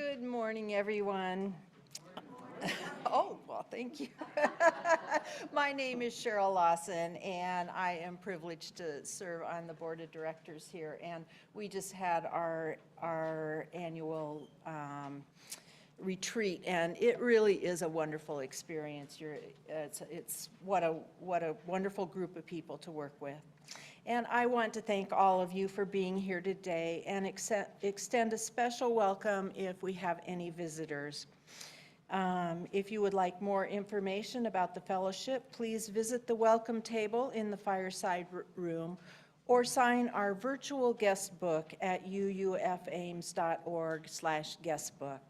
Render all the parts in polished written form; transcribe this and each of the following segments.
Good morning, everyone. Oh, well, thank you. My name is Cheryl Lawson, and I am privileged to serve on the board of directors here. And we just had our annual retreat, and it really is a wonderful experience. It's what a wonderful group of people to work with. And I want to thank all of you for being here today and extend a special welcome if we have any visitors. If you would like more information about the fellowship, please visit the welcome table in the fireside room or sign our virtual guest book at uufames.org/guestbook.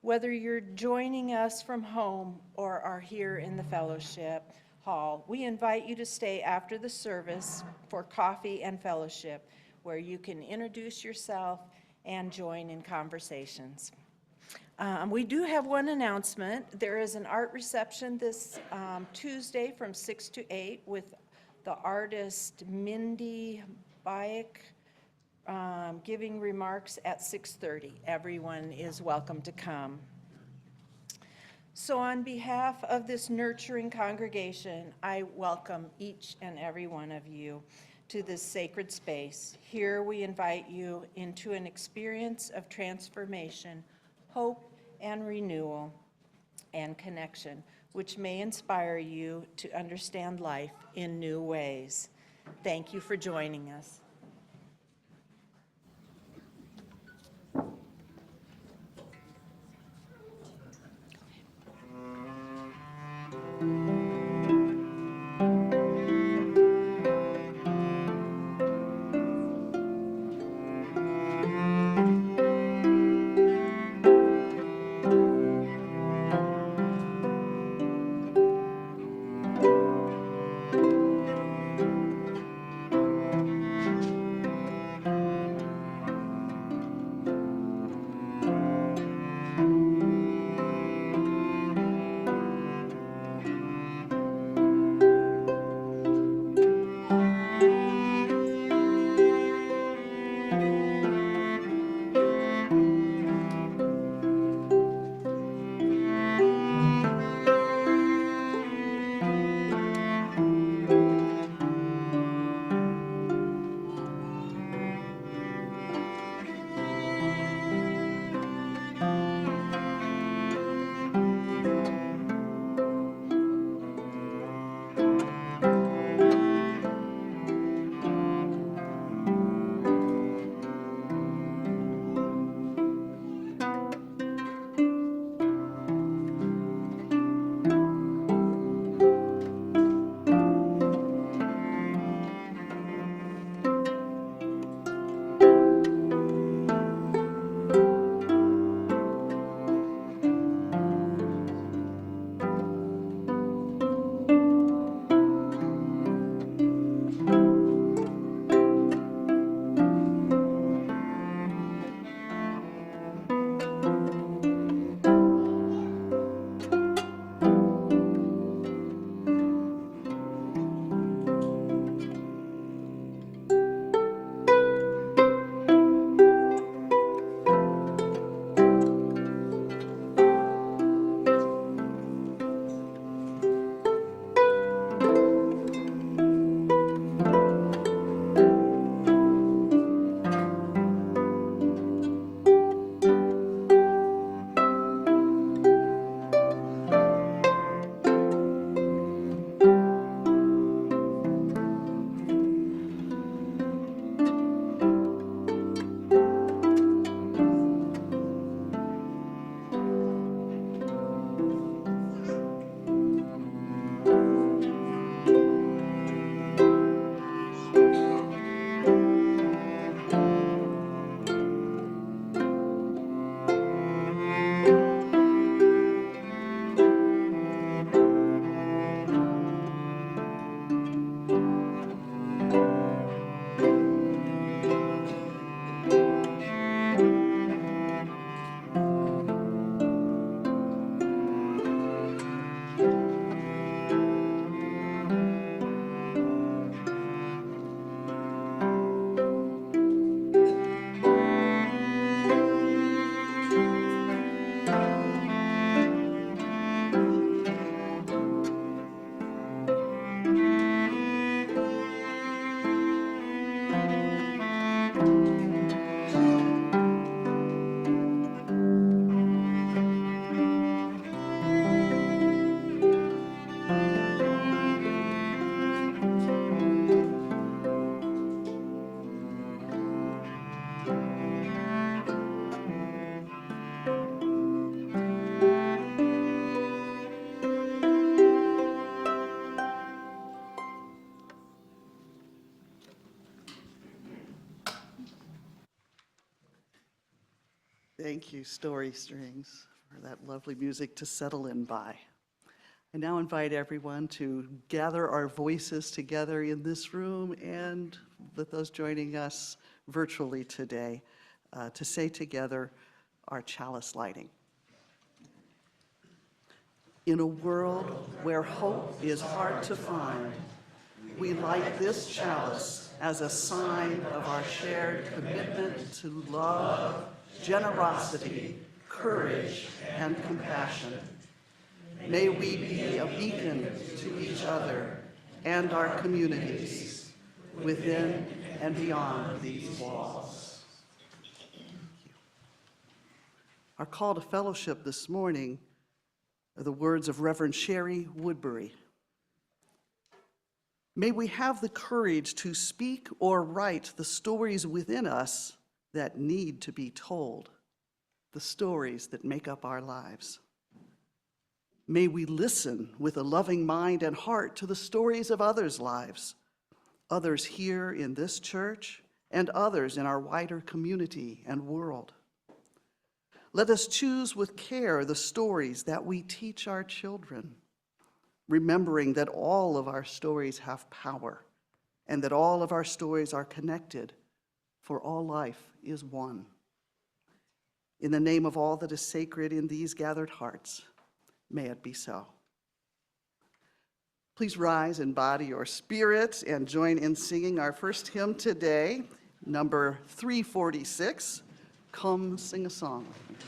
Whether you're joining us from home or are here in the fellowship hall, we invite you to stay after the service for coffee and fellowship, where you can introduce yourself and join in conversations. We do have one announcement. There is an art reception this Tuesday from 6 to 8 with the artist Mindy Bayek giving remarks at 6:30. Everyone is welcome to come. So on behalf of this nurturing congregation, I welcome each and every one of you to this sacred space. Here we invite you into an experience of transformation, hope, and renewal and connection, which may inspire you to understand life in new ways. Thank you for joining us. Thank you, Story Strings, for that lovely music to settle in by. I now invite everyone to gather our voices together in this room and with those joining us virtually today to say together our chalice lighting. In a world where hope is hard to find, we light this chalice as a sign of our shared commitment to love, generosity, courage, and compassion. May we be a beacon to each other and our communities within and beyond these walls. Our call to fellowship this morning are the words of Reverend Sherry Woodbury. May we have the courage to speak or write the stories within us that need to be told, the stories that make up our lives. May we listen with a loving mind and heart to the stories of others' lives, others here in this church and others in our wider community and world. Let us choose with care the stories that we teach our children, remembering that all of our stories have power and that all of our stories are connected, for all life is one. In the name of all that is sacred in these gathered hearts, may it be so. Please rise in body or spirit and join in singing our first hymn today, number 346, Come Sing a Song with Me.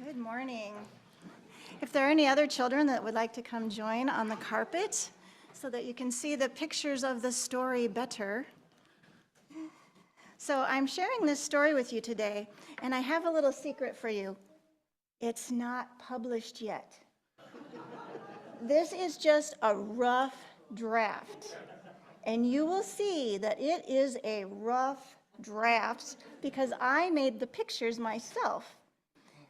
Good morning. If there are any other children that would like to come join on the carpet so that you can see the pictures of the story better. So I'm sharing this story with you today, and I have a little secret for you. It's not published yet. This is just a rough draft, and you will see that it is a rough draft because I made the pictures myself.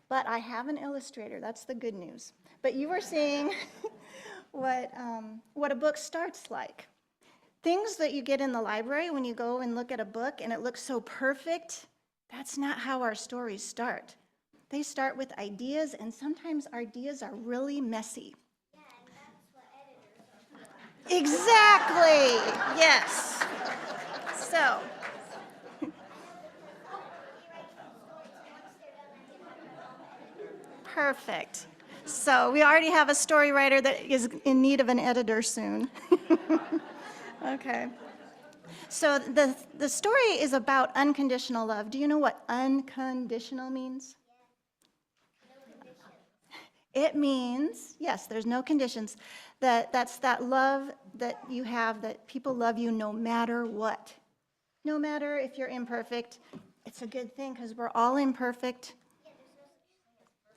But I have an illustrator, that's the good news. But you were seeing what a book starts like. Things that you get in the library when you go and look at a book and it looks so perfect, that's not how our stories start. They start with ideas, and sometimes ideas are really messy. Exactly, yes. So, perfect. So we already have a story writer that is in need of an editor soon. Okay. So the story is about unconditional love. Do you know what unconditional means? It means, yes, there's no conditions. That's that love that you have, that people love you no matter what. No matter if you're imperfect. It's a good thing because we're all imperfect.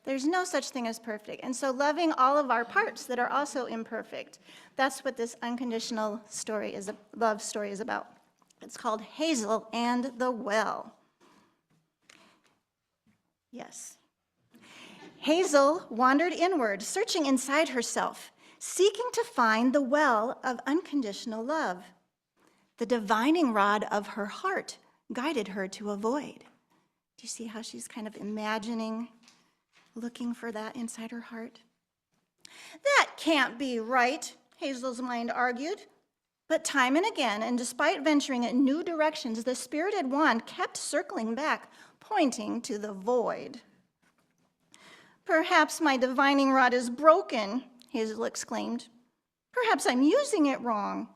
There's no such thing as perfect. And so loving all of our parts that are also imperfect. That's what this unconditional love story is about. It's called Hazel and the Well. Yes. Hazel wandered inward, searching inside herself, seeking to find the well of unconditional love. The divining rod of her heart guided her to a void. Do you see how she's kind of imagining, looking for that inside her heart? That can't be right, Hazel's mind argued. But time and again, and despite venturing in new directions, the spirited wand kept circling back, pointing to the void. Perhaps my divining rod is broken, Hazel exclaimed. Perhaps I'm using it wrong.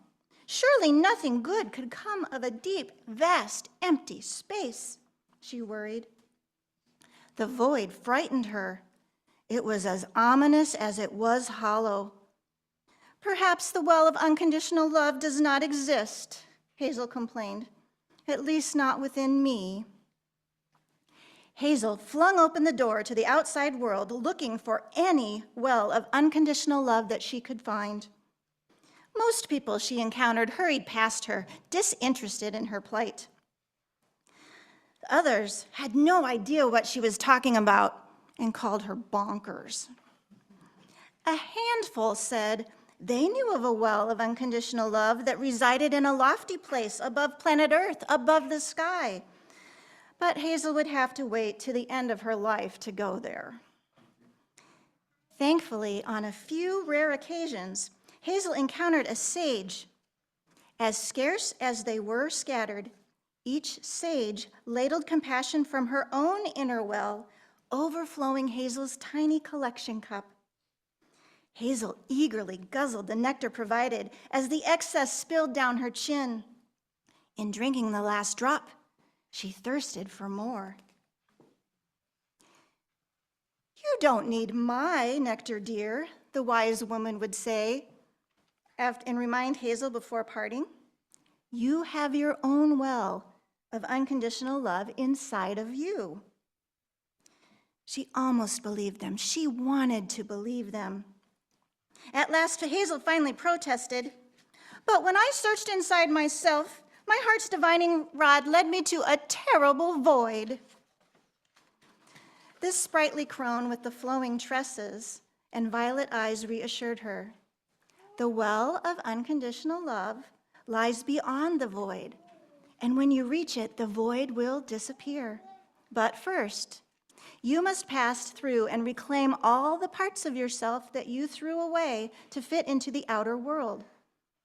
Surely nothing good could come of a deep, vast, empty space, she worried. The void frightened her. It was as ominous as it was hollow. Perhaps the well of unconditional love does not exist, Hazel complained, at least not within me. Hazel flung open the door to the outside world, looking for any well of unconditional love that she could find. Most people she encountered hurried past her, disinterested in her plight. Others had no idea what she was talking about and called her bonkers. A handful said they knew of a well of unconditional love that resided in a lofty place above planet Earth, above the sky. But Hazel would have to wait to the end of her life to go there. Thankfully, on a few rare occasions, Hazel encountered a sage. As scarce as they were scattered, each sage ladled compassion from her own inner well, overflowing Hazel's tiny collection cup. Hazel eagerly guzzled the nectar provided as the excess spilled down her chin. In drinking the last drop, she thirsted for more. You don't need my nectar, dear, the wise woman would say, and remind Hazel before parting. You have your own well of unconditional love inside of you. She almost believed them. She wanted to believe them. At last, Hazel finally protested, but when I searched inside myself, my heart's divining rod led me to a terrible void. This sprightly crone with the flowing tresses and violet eyes reassured her. The well of unconditional love lies beyond the void, and when you reach it, the void will disappear. But first, you must pass through and reclaim all the parts of yourself that you threw away to fit into the outer world,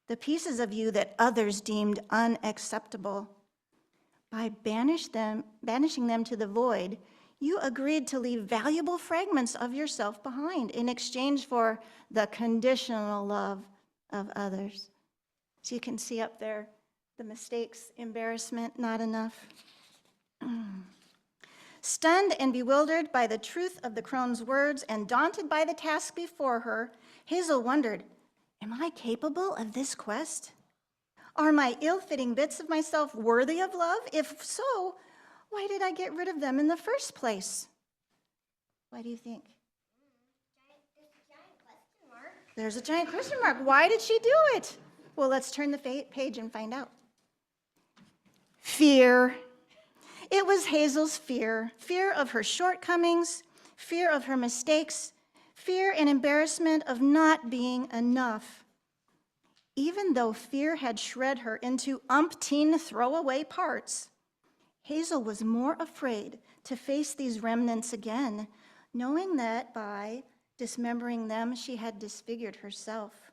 the pieces of you that others deemed unacceptable. By banishing them to the void, you agreed to leave valuable fragments of yourself behind in exchange for the conditional love of others. So you can see up there the mistakes, embarrassment, not enough. Stunned and bewildered by the truth of the crone's words and daunted by the task before her, Hazel wondered, am I capable of this quest? Are my ill-fitting bits of myself worthy of love? If so, why did I get rid of them in the first place? What do you think? There's a giant question mark. Why did she do it? Well, let's turn the page and find out. Fear. It was Hazel's fear. Fear of her shortcomings, fear of her mistakes, fear and embarrassment of not being enough. Even though fear had shred her into umpteen throwaway parts, Hazel was more afraid to face these remnants again, knowing that by dismembering them, she had disfigured herself.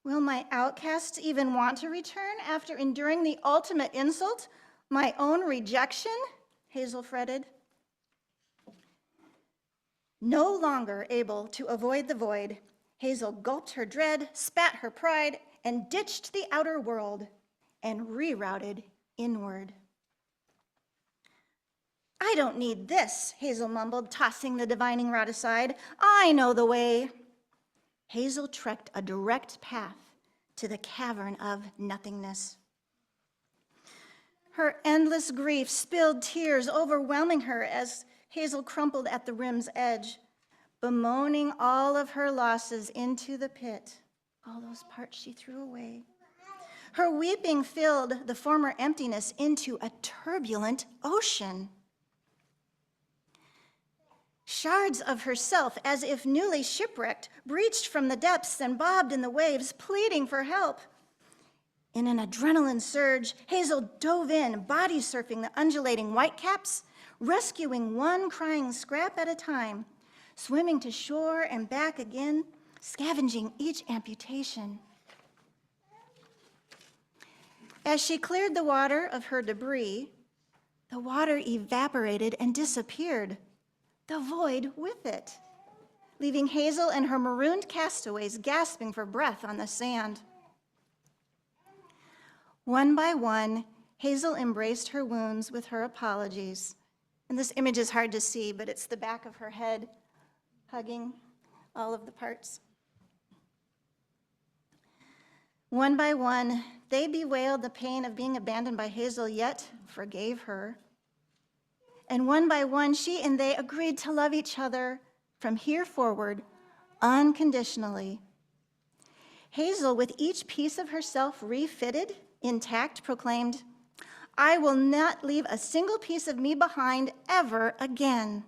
Will my outcasts even want to return after enduring the ultimate insult, my own rejection? Hazel fretted. No longer able to avoid the void, Hazel gulped her dread, spat her pride, and ditched the outer world and rerouted inward. I don't need this, Hazel mumbled, tossing the divining rod aside. I know the way. Hazel trekked a direct path to the cavern of nothingness. Her endless grief spilled tears, overwhelming her as Hazel crumpled at the rim's edge, bemoaning all of her losses into the pit, all those parts she threw away. Her weeping filled the former emptiness into a turbulent ocean. Shards of herself, as if newly shipwrecked, breached from the depths and bobbed in the waves, pleading for help. In an adrenaline surge, Hazel dove in, body surfing the undulating whitecaps, rescuing one crying scrap at a time, swimming to shore and back again, scavenging each amputation. As she cleared the water of her debris, the water evaporated and disappeared, the void with it, leaving Hazel and her marooned castaways gasping for breath on the sand. One by one, Hazel embraced her wounds with her apologies. And this image is hard to see, but it's the back of her head hugging all of the parts. One by one, they bewailed the pain of being abandoned by Hazel, yet forgave her. And one by one, she and they agreed to love each other from here forward unconditionally. Hazel, with each piece of herself refitted, intact, proclaimed, I will not leave a single piece of me behind ever again.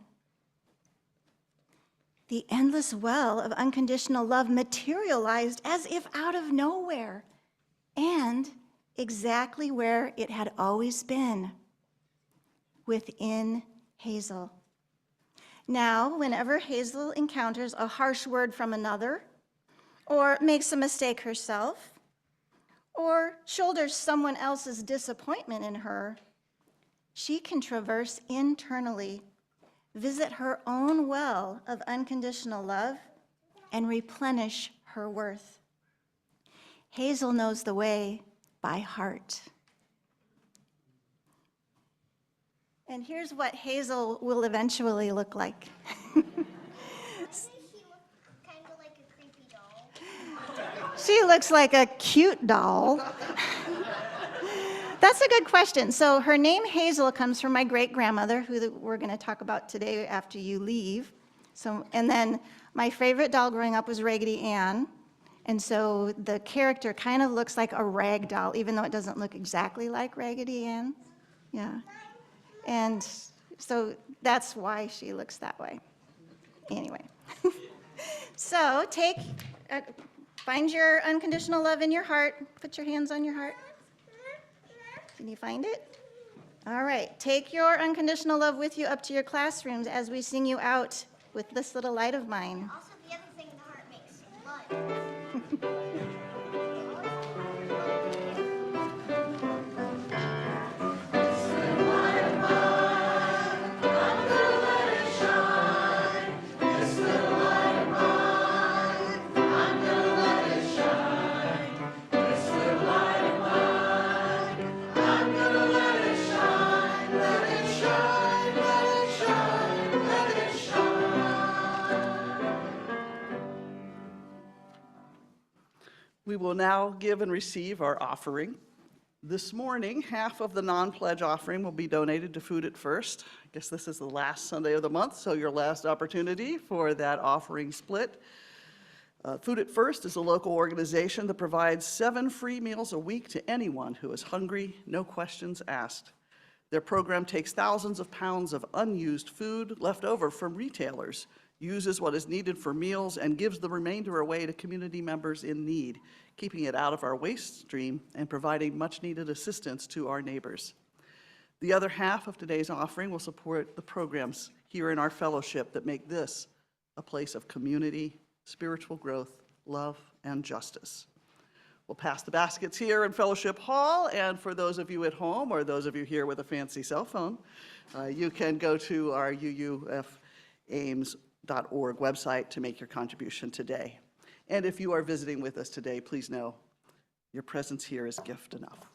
The endless well of unconditional love materialized as if out of nowhere, and exactly where it had always been, within Hazel. Now, whenever Hazel encounters a harsh word from another, or makes a mistake herself, or shoulders someone else's disappointment in her, she can traverse internally, visit her own well of unconditional love, and replenish her worth. Hazel knows the way by heart. And here's what Hazel will eventually look like. She looks like a creepy doll. She looks like a cute doll. That's a good question. So her name Hazel comes from my great-grandmother, who we're going to talk about today after you leave. And then my favorite doll growing up was Raggedy Ann. And so the character kind of looks like a rag doll, even though it doesn't look exactly like Raggedy Ann. Yeah. And so that's why she looks that way. Anyway. So find your unconditional love in your heart. Put your hands on your heart. Can you find it? All right. Take your unconditional love with you up to your classrooms as we sing you out with This Little Light of Mine. Also, the other thing the heart makes, blood. We will now give and receive our offering. This morning, half of the non-pledge offering will be donated to Food at First. I guess this is the last Sunday of the month, so your last opportunity for that offering split. Food at First is a local organization that provides 7 free meals a week to anyone who is hungry, no questions asked. Their program takes thousands of pounds of unused food left over from retailers, uses what is needed for meals, and gives the remainder away to community members in need, keeping it out of our waste stream and providing much-needed assistance to our neighbors. The other half of today's offering will support the programs here in our fellowship that make this a place of community, spiritual growth, love, and justice. We'll pass the baskets here in Fellowship Hall, and for those of you at home or those of you here with a fancy cell phone, you can go to our uufames.org website to make your contribution today. And if you are visiting with us today, please know your presence here is gift enough.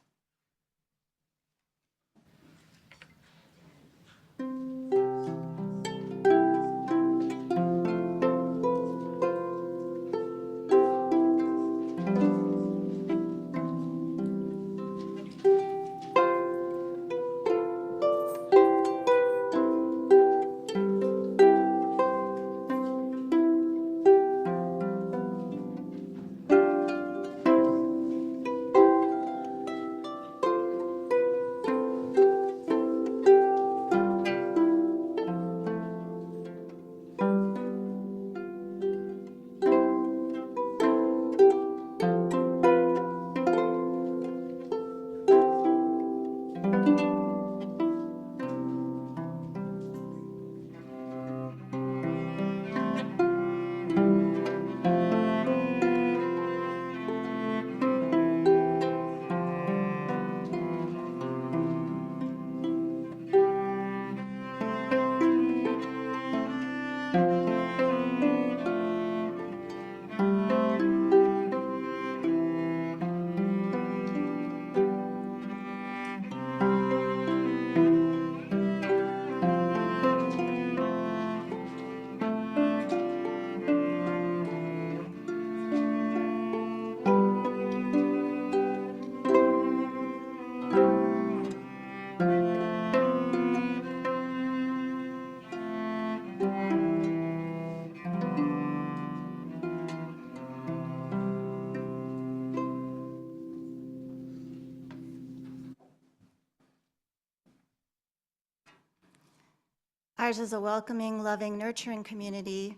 Ours is a welcoming, loving, nurturing community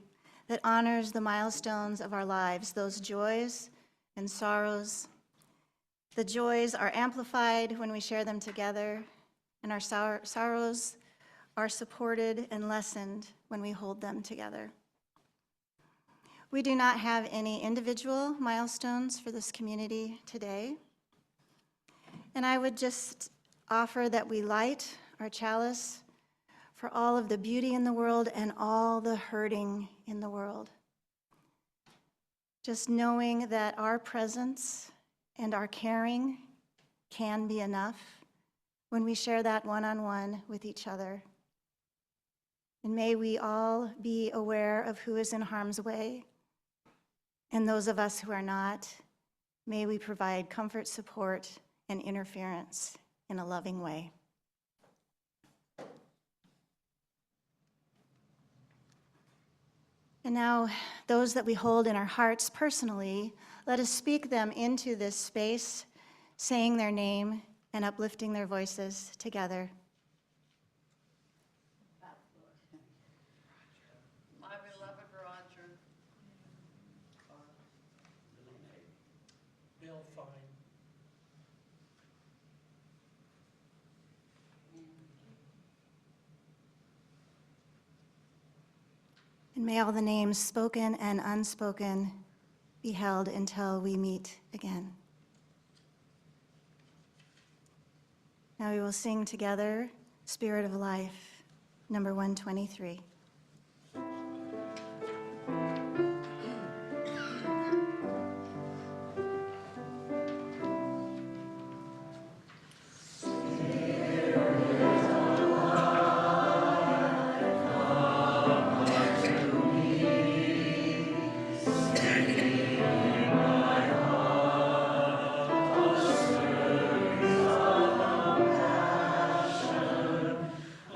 that honors the milestones of our lives, those joys and sorrows. The joys are amplified when we share them together, and our sorrows are supported and lessened when we hold them together. We do not have any individual milestones for this community today, and I would just offer that we light our chalice for all of the beauty in the world and all the hurting in the world. Just knowing that our presence and our caring can be enough when we share that one-on-one with each other. And may we all be aware of who is in harm's way, and those of us who are not, may we provide comfort, support, and interference in a loving way. And now, those that we hold in our hearts personally, let us speak them into this space, saying their name and uplifting their voices together. My beloved Roger. Bill Fine. And may all the names spoken and unspoken be held until we meet again. Now we will sing together, Spirit of Life, number 123.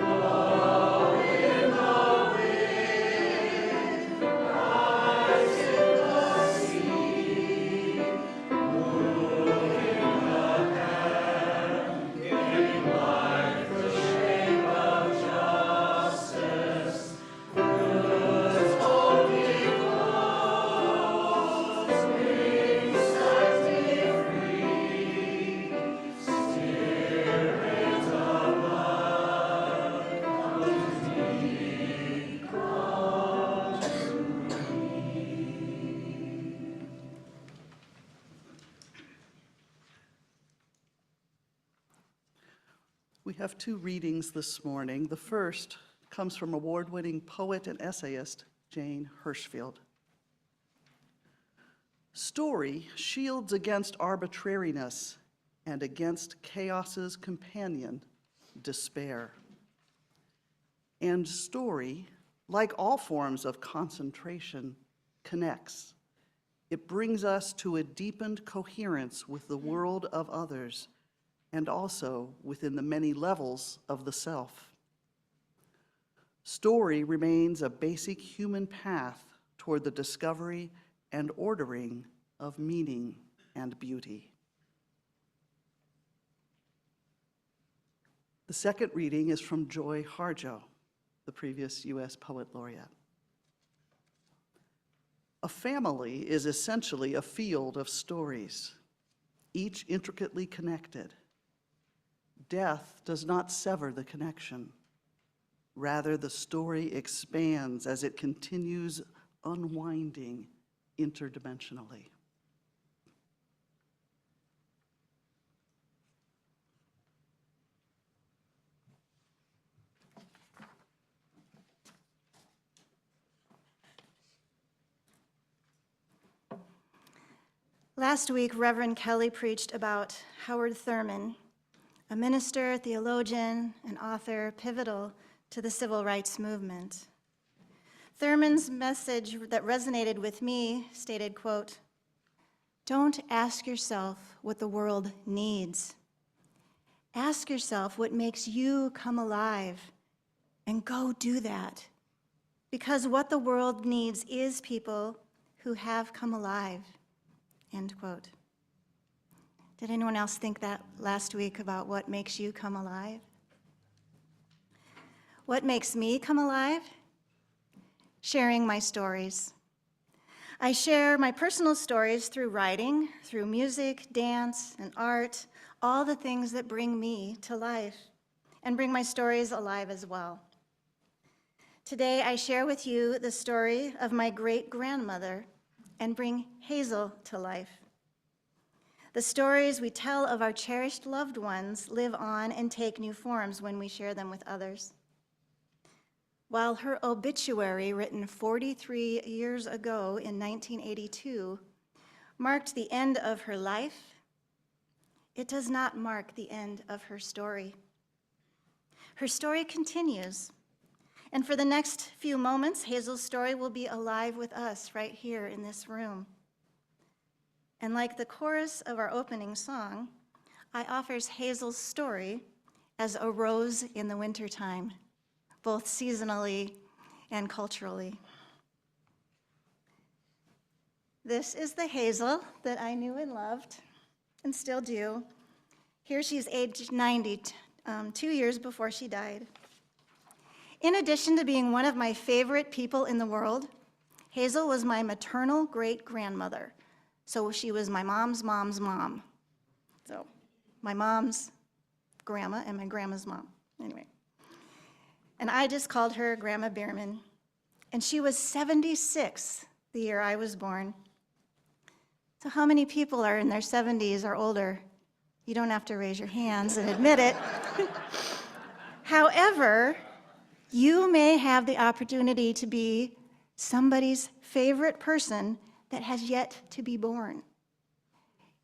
Oh, have two readings this morning. The first comes from award-winning poet and essayist Jane Hirshfield. Story shields against arbitrariness and against chaos's companion, despair. And story, like all forms of concentration, connects. It brings us to a deepened coherence with the world of others and also within the many levels of the self. Story remains a basic human path toward the discovery and ordering of meaning and beauty. The second reading is from Joy Harjo, the previous U.S. Poet Laureate. A family is essentially a field of stories, each intricately connected. Death does not sever the connection. Rather, the story expands as it continues unwinding interdimensionally. Last week, Reverend Kelly preached about Howard Thurman, a minister, theologian, and author pivotal to the civil rights movement. Thurman's message that resonated with me stated, quote, "Don't ask yourself what the world needs. Ask yourself what makes you come alive, and go do that. Because what the world needs is people who have come alive." End quote. Did anyone else think that last week about what makes you come alive? What makes me come alive? Sharing my stories. I share my personal stories through writing, through music, dance, and art, all the things that bring me to life and bring my stories alive as well. Today, I share with you the story of my great-grandmother and bring Hazel to life. The stories we tell of our cherished loved ones live on and take new forms when we share them with others. While her obituary, written 43 years ago in 1982, marked the end of her life, it does not mark the end of her story. Her story continues. And for the next few moments, Hazel's story will be alive with us right here in this room. And like the chorus of our opening song, I offers Hazel's story as a rose in the wintertime, both seasonally and culturally. This is the Hazel that I knew and loved, and still do. Here she's aged 90, 2 years before she died. In addition to being one of my favorite people in the world, Hazel was my maternal great-grandmother. So she was my mom's mom's mom. So my mom's grandma and my grandma's mom. Anyway. And I just called her Grandma Bierman. And she was 76 the year I was born. So how many people are in their 70s or older? You don't have to raise your hands and admit it. However, you may have the opportunity to be somebody's favorite person that has yet to be born.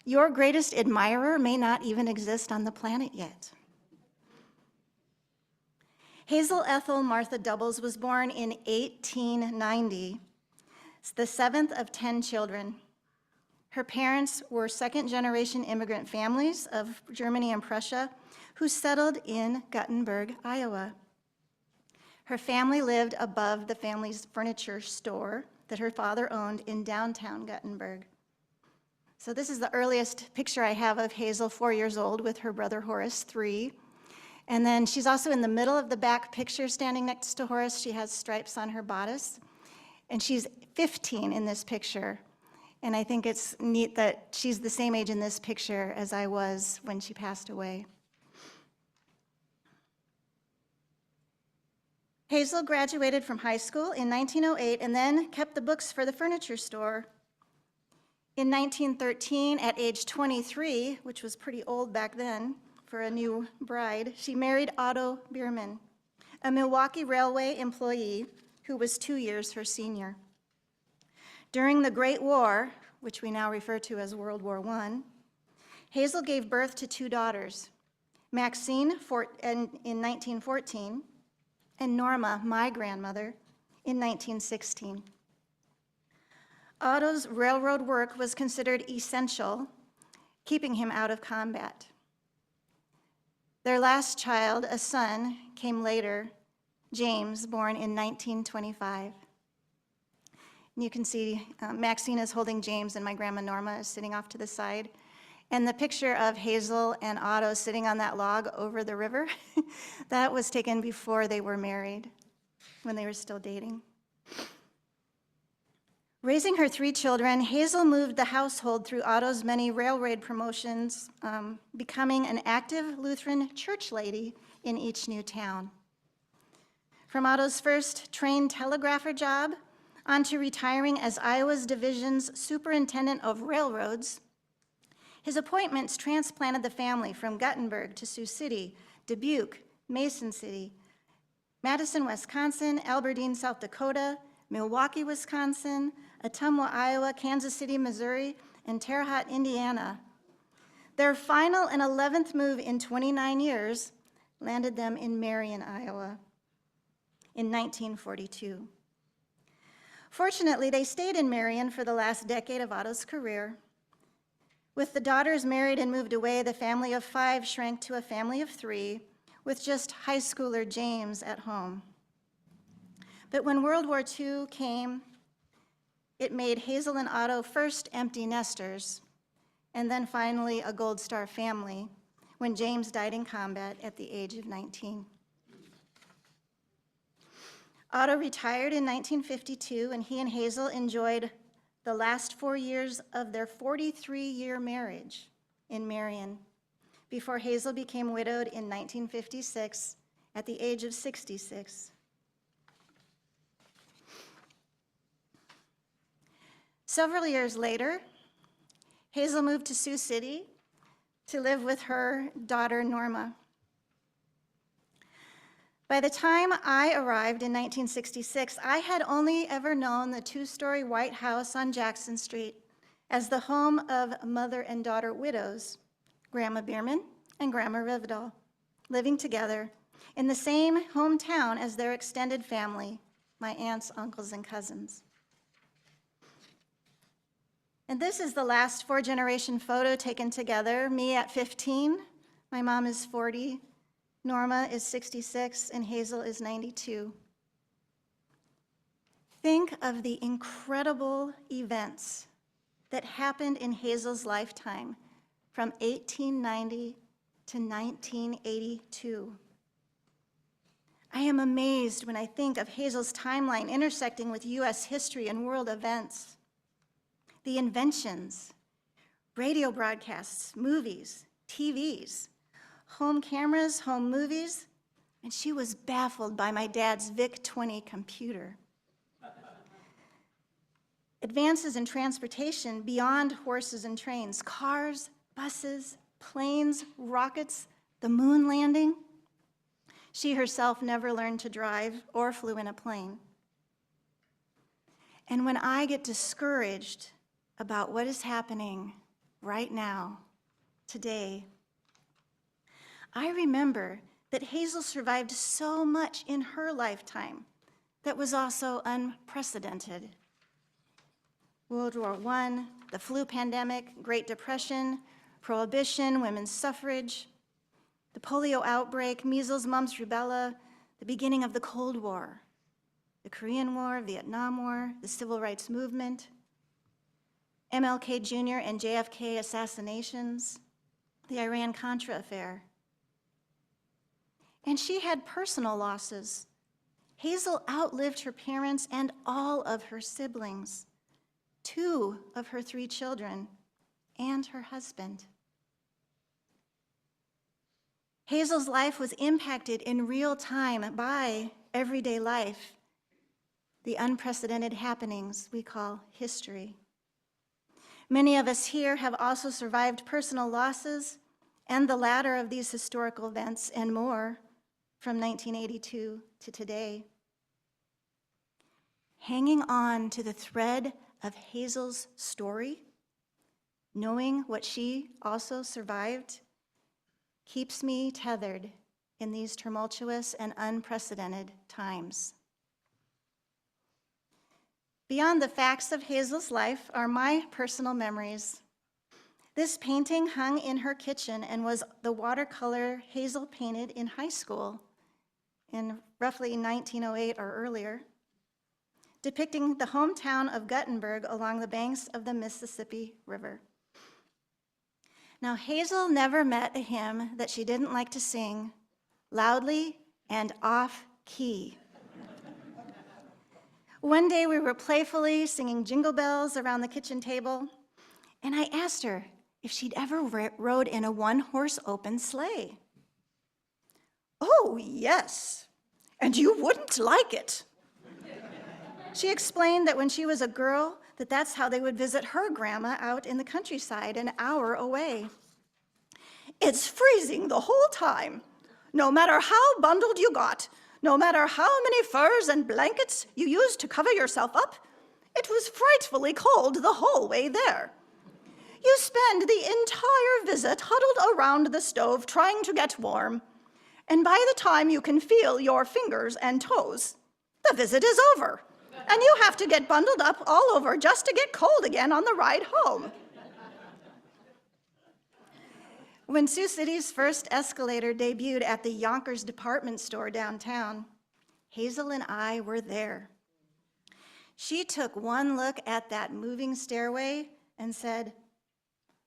Your greatest admirer may not even exist on the planet yet. Hazel Ethel Martha Doubles was born in 1890. It's the seventh of 10 children. Her parents were second-generation immigrant families of Germany and Prussia who settled in Guttenberg, Iowa. Her family lived above the family's furniture store that her father owned in downtown Guttenberg. So this is the earliest picture I have of Hazel, 4 years old, with her brother Horace, 3. And then she's also in the middle of the back picture standing next to Horace. She has stripes on her bodice. And she's 15 in this picture. And I think it's neat that she's the same age in this picture as I was when she passed away. Hazel graduated from high school in 1908 and then kept the books for the furniture store. In 1913, at age 23, which was pretty old back then, for a new bride, she married Otto Bierman, a Milwaukee Railway employee who was 2 years her senior. During the Great War, which we now refer to as World War I, Hazel gave birth to 2 daughters, Maxine in 1914, and Norma, my grandmother, in 1916. Otto's railroad work was considered essential, keeping him out of combat. Their last child, a son, came later, James, born in 1925. And you can see Maxine is holding James and my grandma Norma is sitting off to the side. And the picture of Hazel and Otto sitting on that log over the river, that was taken before they were married, when they were still dating. Raising her 3 children, Hazel moved the household through Otto's many railroad promotions, becoming an active Lutheran church lady in each new town. From Otto's first trained telegrapher job on to retiring as Iowa's division's superintendent of railroads, his appointments transplanted the family from Guttenberg to Sioux City, Dubuque, Mason City, Madison, Wisconsin, Aberdeen, South Dakota, Milwaukee, Wisconsin, Ottumwa, Iowa, Kansas City, Missouri, and Terre Haute, Indiana. Their final and 11th move in 29 years landed them in Marion, Iowa in 1942. Fortunately, they stayed in Marion for the last decade of Otto's career. With the daughters married and moved away, the family of 5 shrank to a family of 3, with just high schooler James at home. But when World War II came, it made Hazel and Otto first empty nesters, and then finally a Gold Star family when James died in combat at the age of 19. Otto retired in 1952, and he and Hazel enjoyed the last 4 years of their 43-year marriage in Marion, before Hazel became widowed in 1956 at the age of 66. Several years later, Hazel moved to Sioux City to live with her daughter, Norma. By the time I arrived in 1966, I had only ever known the 2-story white house on Jackson Street as the home of mother and daughter widows, Grandma Bierman and Grandma Rivdahl, living together in the same hometown as their extended family, my aunts, uncles, and cousins. And this is the last 4-generation photo taken together, me at 15, my mom is 40, Norma is 66, and Hazel is 92. Think of the incredible events that happened in Hazel's lifetime from 1890 to 1982. I am amazed when I think of Hazel's timeline intersecting with US history and world events. The inventions, radio broadcasts, movies, TVs, home cameras, home movies, and she was baffled by my dad's VIC-20 computer. Advances in transportation beyond horses and trains, cars, buses, planes, rockets, the moon landing. She herself never learned to drive or flew in a plane. And when I get discouraged about what is happening right now, today, I remember that Hazel survived so much in her lifetime that was also unprecedented. World War I, the flu pandemic, Great Depression, Prohibition, women's suffrage, the polio outbreak, measles, mumps, rubella, the beginning of the Cold War, the Korean War, Vietnam War, the Civil Rights Movement, MLK Jr. and JFK assassinations, the Iran-Contra affair. And she had personal losses. Hazel outlived her parents and all of her siblings, 2 of her 3 children, and her husband. Hazel's life was impacted in real time by everyday life, the unprecedented happenings we call history. Many of us here have also survived personal losses and the latter of these historical events and more from 1982 to today. Hanging on to the thread of Hazel's story, knowing what she also survived, keeps me tethered in these tumultuous and unprecedented times. Beyond the facts of Hazel's life are my personal memories. This painting hung in her kitchen and was the watercolor Hazel painted in high school in roughly 1908 or earlier, depicting the hometown of Guttenberg along the banks of the Mississippi River. Now, Hazel never met a hymn that she didn't like to sing loudly and off key. One day we were playfully singing Jingle Bells around the kitchen table, and I asked her if she'd ever rode in a one-horse open sleigh. "Oh, yes, and you wouldn't like it." She explained that when she was a girl, that's how they would visit her grandma out in the countryside an hour away. "It's freezing the whole time. No matter how bundled you got, no matter how many furs and blankets you used to cover yourself up, it was frightfully cold the whole way there. You spend the entire visit huddled around the stove trying to get warm, and by the time you can feel your fingers and toes, the visit is over, and you have to get bundled up all over just to get cold again on the ride home." When Sioux City's first escalator debuted at the Yonkers department store downtown, Hazel and I were there. She took one look at that moving stairway and said,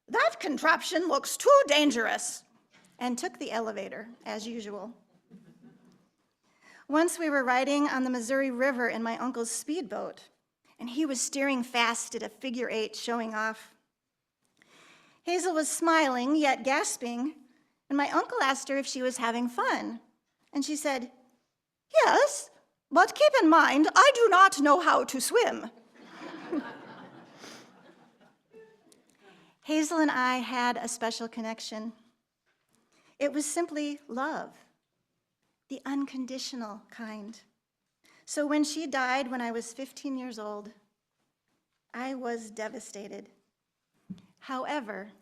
"That contraption looks too dangerous," and took the elevator, as usual. Once we were riding on the Missouri River in my uncle's speedboat, and he was steering fast at a figure 8 showing off. Hazel was smiling, yet gasping, and my uncle asked her if she was having fun. And she said, "Yes, but keep in mind, I do not know how to swim." Hazel and I had a special connection. It was simply love, the unconditional kind. So when she died when I was 15 years old, I was devastated. However,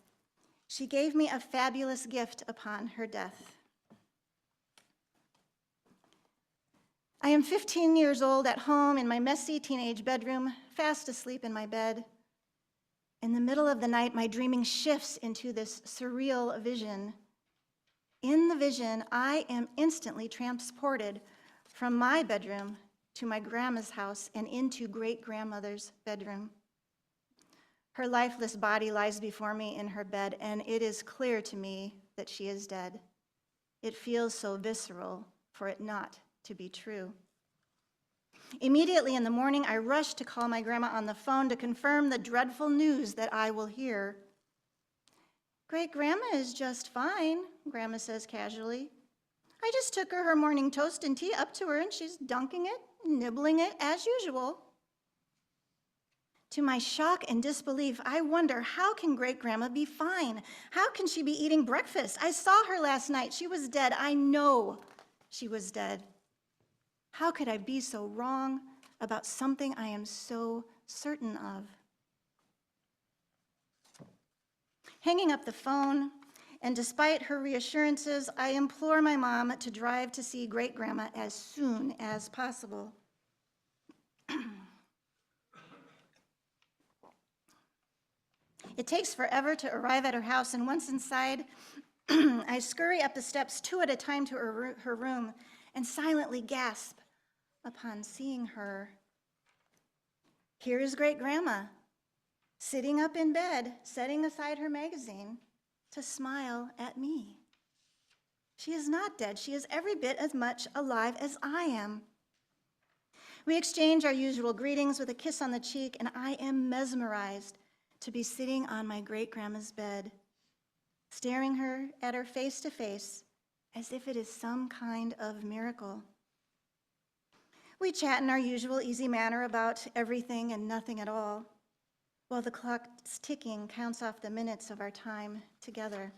she gave me a fabulous gift upon her death. I am 15 years old at home in my messy teenage bedroom, fast asleep in my bed. In the middle of the night, my dreaming shifts into this surreal vision. In the vision, I am instantly transported from my bedroom to my grandma's house and into great-grandmother's bedroom. Her lifeless body lies before me in her bed, and it is clear to me that she is dead. It feels so visceral for it not to be true. Immediately in the morning, I rush to call my grandma on the phone to confirm the dreadful news that I will hear. "Great-grandma is just fine," Grandma says casually. "I just took her morning toast and tea up to her, and she's dunking it, nibbling it as usual." To my shock and disbelief, I wonder, how can great-grandma be fine? How can she be eating breakfast? I saw her last night. She was dead. I know she was dead. How could I be so wrong about something I am so certain of? Hanging up the phone, and despite her reassurances, I implore my mom to drive to see great-grandma as soon as possible. It takes forever to arrive at her house, and once inside, I scurry up the steps 2 at a time to her room and silently gasp upon seeing her. Here is great-grandma, sitting up in bed, setting aside her magazine to smile at me. She is not dead. She is every bit as much alive as I am. We exchange our usual greetings with a kiss on the cheek, and I am mesmerized to be sitting on my great-grandma's bed, staring at her face to face as if it is some kind of miracle. We chat in our usual easy manner about everything and nothing at all, while the clock's ticking counts off the minutes of our time together.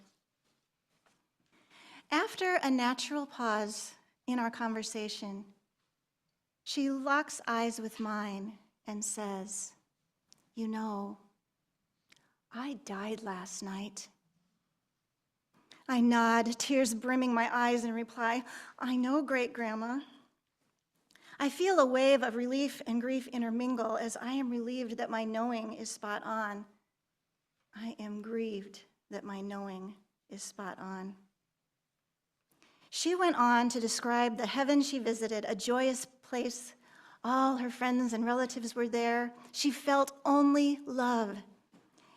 After a natural pause in our conversation, she locks eyes with mine and says, "You know, I died last night." I nod, tears brimming my eyes, and reply, "I know, great-grandma." I feel a wave of relief and grief intermingle as I am relieved that my knowing is spot on. I am grieved that my knowing is spot on. She went on to describe the heaven she visited, a joyous place. All her friends and relatives were there. She felt only love.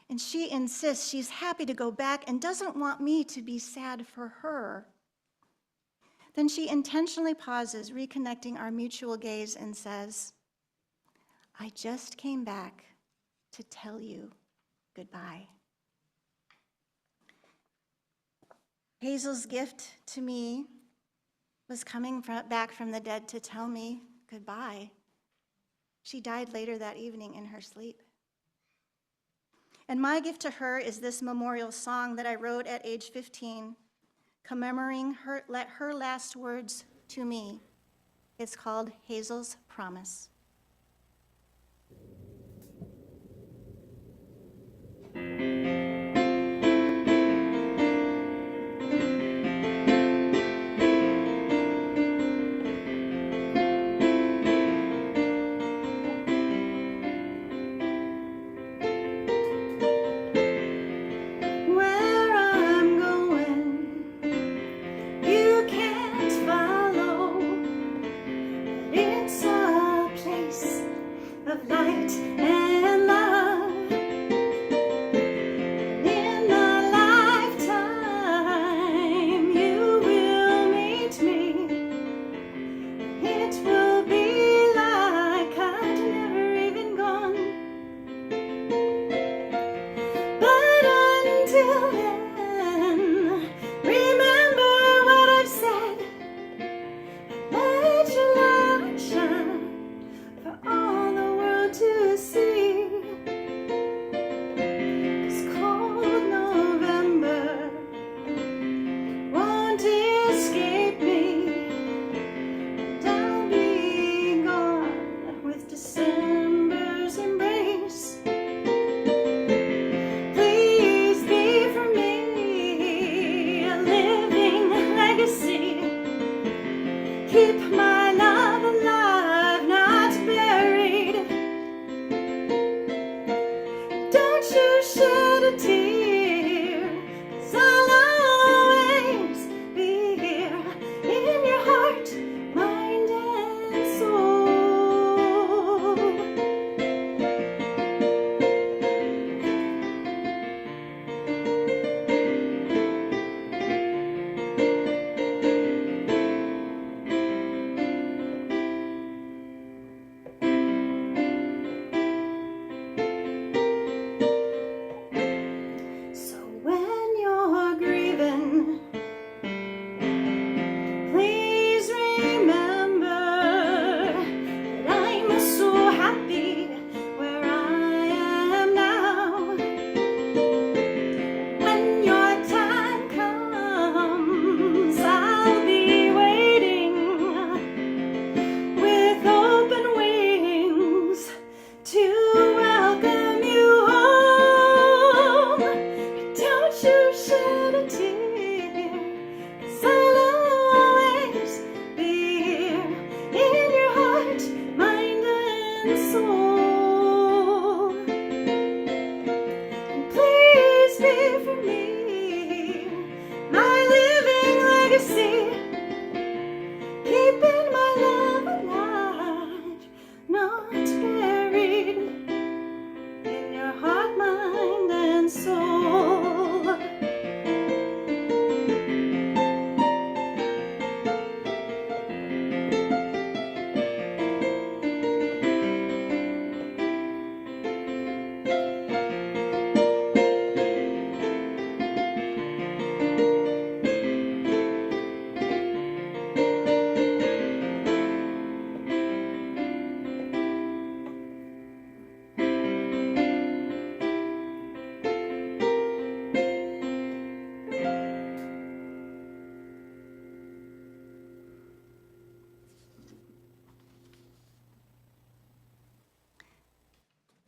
And she insists she's happy to go back and doesn't want me to be sad for her. Then she intentionally pauses, reconnecting our mutual gaze, and says, "I just came back to tell you goodbye." Hazel's gift to me was coming back from the dead to tell me goodbye. She died later that evening in her sleep. And my gift to her is this memorial song that I wrote at age 15, commemorating her last words to me. It's called Hazel's Promise.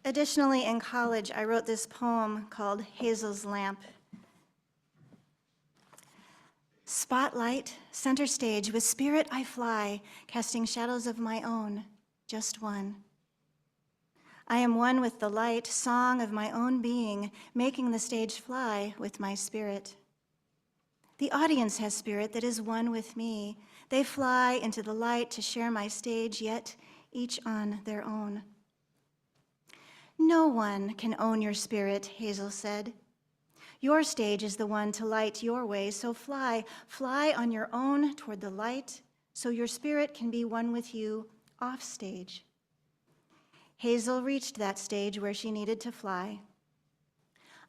Additionally, in college, I wrote this poem called Hazel's Lamp. Spotlight, center stage, with spirit I fly, casting shadows of my own, just one. I am one with the light, song of my own being, making the stage fly with my spirit. The audience has spirit that is one with me. They fly into the light to share my stage, yet each on their own. No one can own your spirit, Hazel said. Your stage is the one to light your way, so fly on your own toward the light, so your spirit can be one with you off stage. Hazel reached that stage where she needed to fly.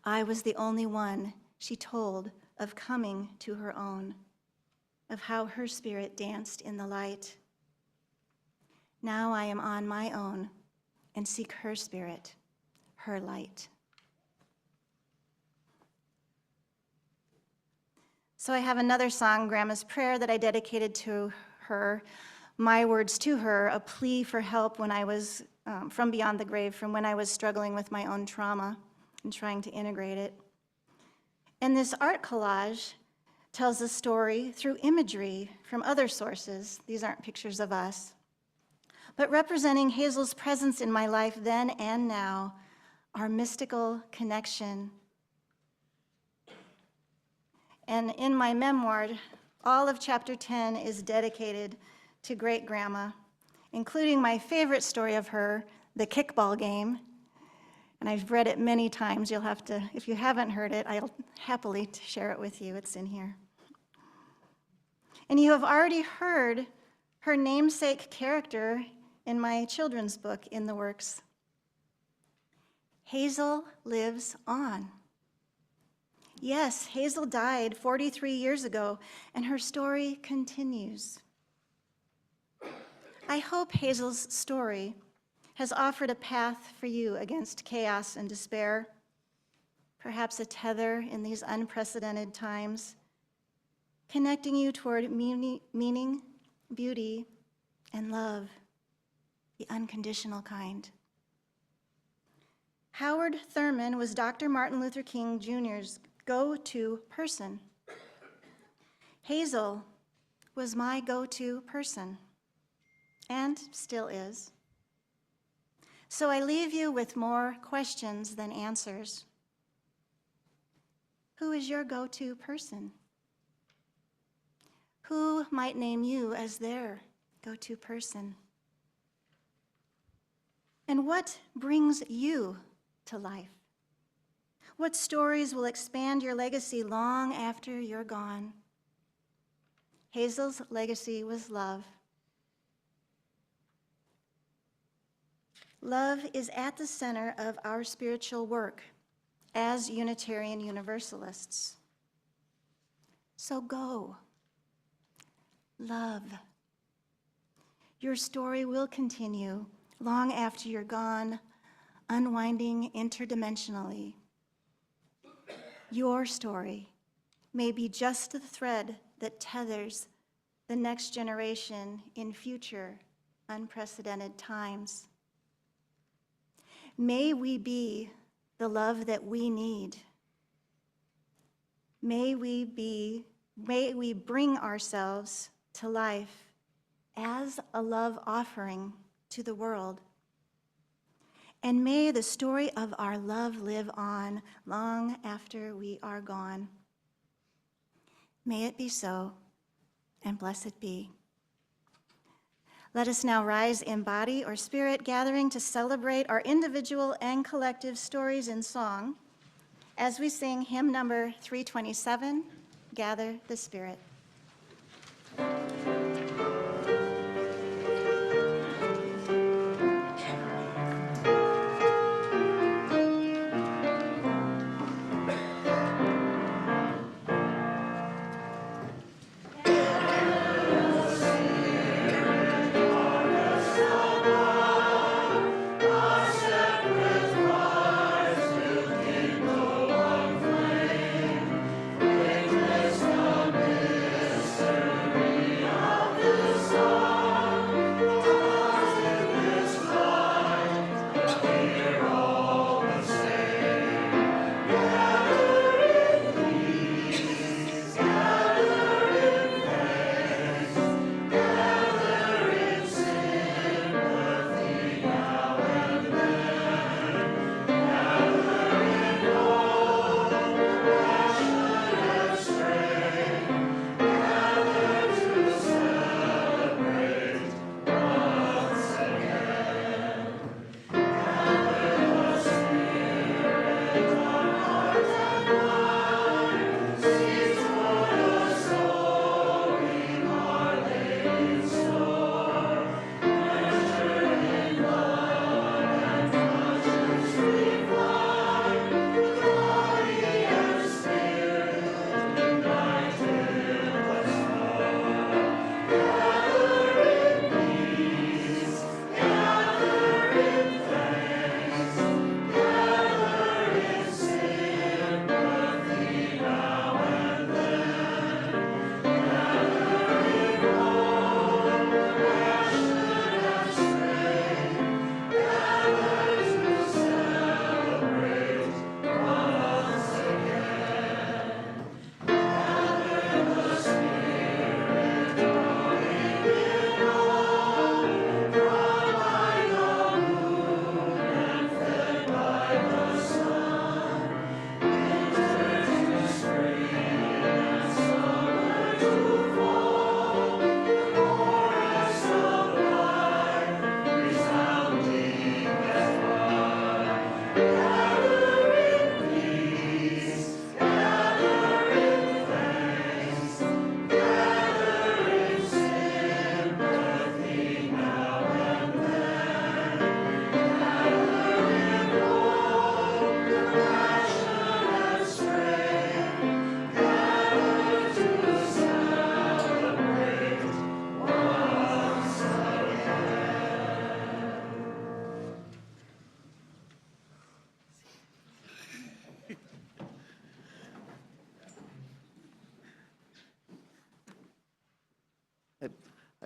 I was the only one, she told, of coming to her own, of how her spirit danced in the light. Now I am on my own and seek her spirit, her light. So I have another song, Grandma's Prayer, that I dedicated to her, my words to her, a plea for help when I was from beyond the grave, from when I was struggling with my own trauma and trying to integrate it. And this art collage tells a story through imagery from other sources. These aren't pictures of us, but representing Hazel's presence in my life then and now, our mystical connection. And in my memoir, all of chapter 10 is dedicated to great grandma, including my favorite story of her, the kickball game. And I've read it many times. You'll have to, if you haven't heard it, I'll happily share it with you. It's in here. And you have already heard her namesake character in my children's book, In the Works. Hazel lives on. Yes, Hazel died 43 years ago, and her story continues. I hope Hazel's story has offered a path for you against chaos and despair, perhaps a tether in these unprecedented times, connecting you toward meaning, beauty, and love, the unconditional kind. Howard Thurman was Dr. Martin Luther King Jr.'s go-to person. Hazel was my go-to person, and still is. So I leave you with more questions than answers. Who is your go-to person? Who might name you as their go-to person? And what brings you to life? What stories will expand your legacy long after you're gone? Hazel's legacy was love. Love is at the center of our spiritual work as Unitarian Universalists. So go. Love. Your story will continue long after you're gone, unwinding interdimensionally. Your story may be just the thread that tethers the next generation in future unprecedented times. May we be the love that we need. May we bring ourselves to life as a love offering to the world. And may the story of our love live on long after we are gone. May it be so, and blessed be. Let us now rise in body or spirit, gathering to celebrate our individual and collective stories in song as we sing hymn number 327, Gather the Spirit.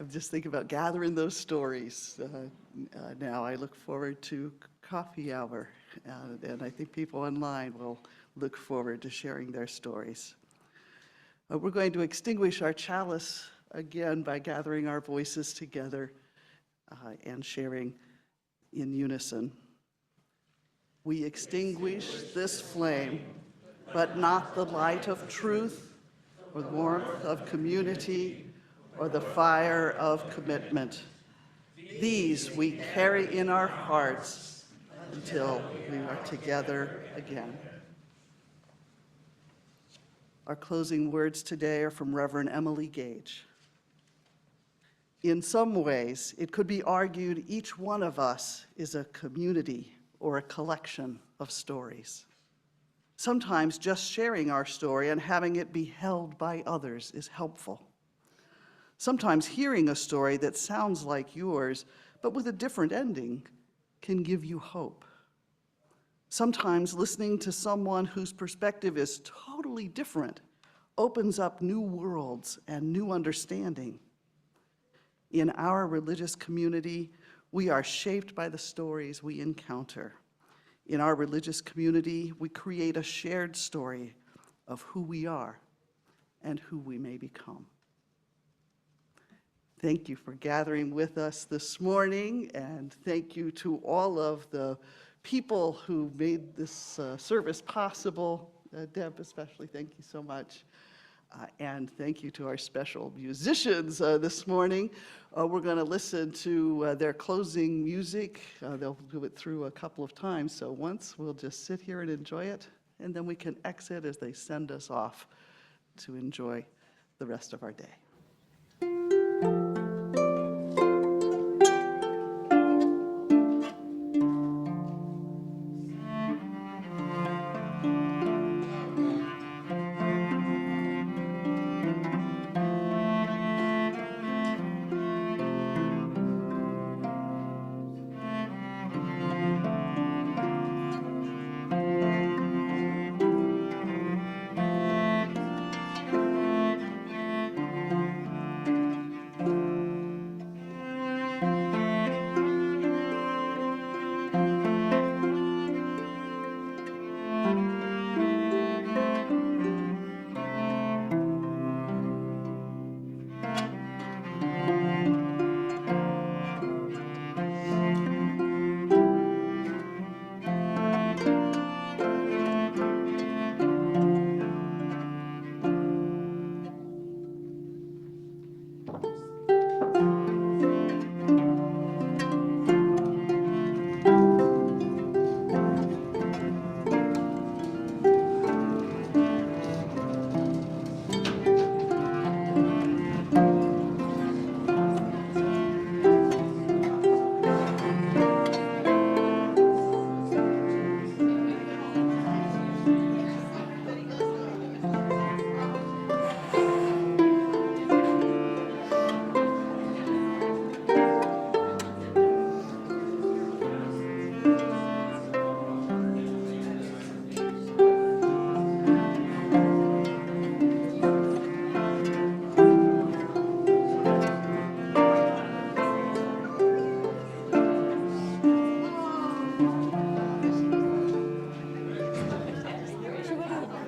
I'm just thinking about gathering those stories. Now I look forward to coffee hour, and I think people online will look forward to sharing their stories. We're going to extinguish our chalice again by gathering our voices together and sharing in unison. We extinguish this flame, but not the light of truth, or the warmth of community, or the fire of commitment. These we carry in our hearts until we are together again. Our closing words today are from Reverend Emily Gage. In some ways, it could be argued each one of us is a community or a collection of stories. Sometimes just sharing our story and having it be held by others is helpful. Sometimes hearing a story that sounds like yours, but with a different ending, can give you hope. Sometimes listening to someone whose perspective is totally different opens up new worlds and new understanding. In our religious community, we are shaped by the stories we encounter. In our religious community, we create a shared story of who we are and who we may become. Thank you for gathering with us this morning, and thank you to all of the people who made this service possible. Deb, especially, thank you so much. And thank you to our special musicians this morning. We're going to listen to their closing music. They'll do it through a couple of times, so once we'll just sit here and enjoy it, and then we can exit as they send us off to enjoy the rest of our day.